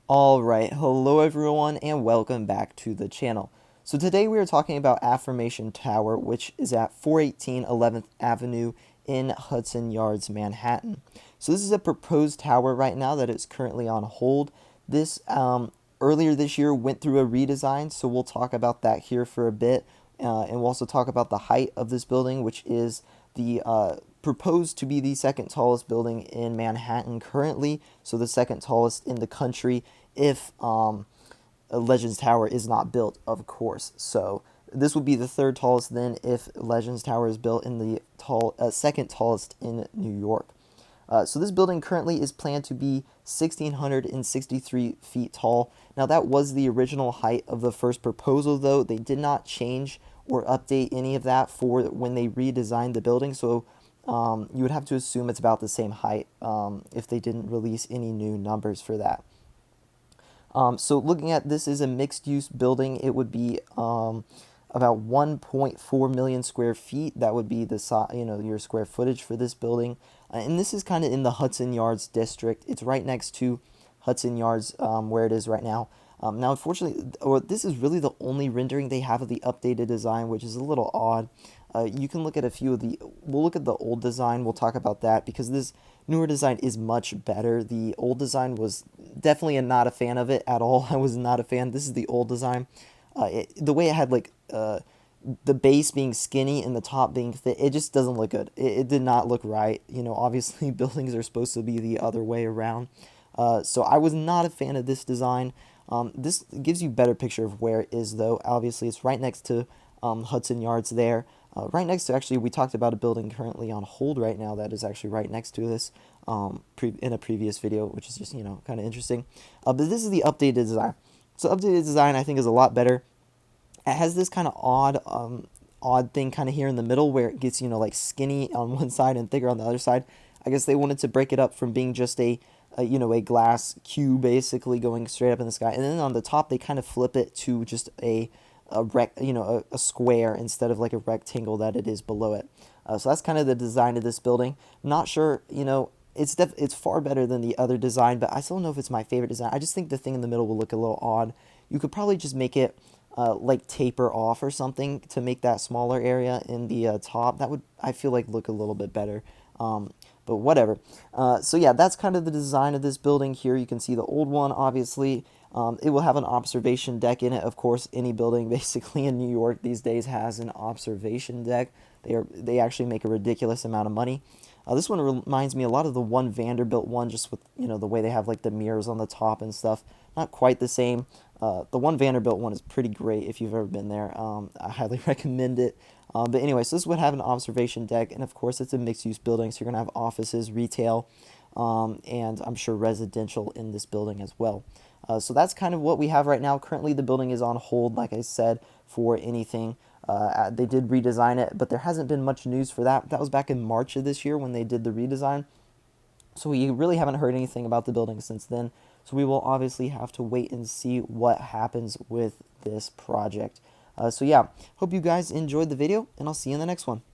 Alright, hello everyone and welcome back to the channel. So today we are talking about Affirmation Tower, which is at 418 11th Avenue in Hudson Yards, Manhattan. So this is a proposed tower right now that is currently on hold. This earlier this year went through a redesign, so we'll talk about that here for a bit. And we'll also talk about the height of this building, which is the proposed to be the second tallest building in Manhattan currently, so the second tallest in the country if Legends Tower is not built, of course. So this would be the third tallest then if Legends Tower is built in the second tallest in New York. So this building currently is planned to be 1,663 feet tall. Now that was the original height of the first proposal, though. They did not change or update any of that for when they redesigned the building. So you would have to assume it's about the same height if they didn't release any new numbers for that. So looking at this is a mixed-use building. It would be about 1.4 million square feet. That would be the your square footage for this building. And this is kind of in the Hudson Yards district. It's right next to Hudson Yards where it is right now. Now, unfortunately, this is really the only rendering they have of the updated design, which is a little odd. You can look at a few of the. We'll look at the old design. We'll talk about that because this newer design is much better. The old design was definitely not a fan of it at all. I was not a fan. This is the old design. The way it had like the base being skinny and the top being thick, it just doesn't look good. It did not look right. Obviously buildings are supposed to be the other way around. So I was not a fan of this design. This gives you a better picture of where it is, though. Obviously, it's right next to Hudson Yards there. Right next to, actually, we talked about a building currently on hold right now that is actually right next to this in a previous video, which is just, kind of interesting. But this is the updated design. So updated design, I think, is a lot better. It has this kind of odd thing kind of here in the middle where it gets, like skinny on one side and thicker on the other side. I guess they wanted to break it up from being just a glass cube basically going straight up in the sky, and then on the top they kind of flip it to just a square instead of like a rectangle that it is below it. So that's kind of the design of this building. Not sure, it's far better than the other design, but I still don't know if it's my favorite design. I just think the thing in the middle will look a little odd. You could probably just make it like taper off or something to make that smaller area in the top. That would, I feel like, look a little bit better. But whatever. So yeah, that's kind of the design of this building here. You can see the old one, obviously. It will have an observation deck in it. Of course, any building basically in New York these days has an observation deck. They actually make a ridiculous amount of money. This one reminds me a lot of the one Vanderbilt one, just with the way they have like the mirrors on the top and stuff. Not quite the same. The one Vanderbilt one is pretty great if you've ever been there. I highly recommend it. But anyway, so this would have an observation deck, and of course it's a mixed-use building, so you're going to have offices, retail, and I'm sure residential in this building as well. So that's kind of what we have right now. Currently the building is on hold, like I said, for anything. They did redesign it, but there hasn't been much news for that. That was back in March of this year when they did the redesign. So we really haven't heard anything about the building since then. So we will obviously have to wait and see what happens with this project. So yeah, hope you guys enjoyed the video, and I'll see you in the next one.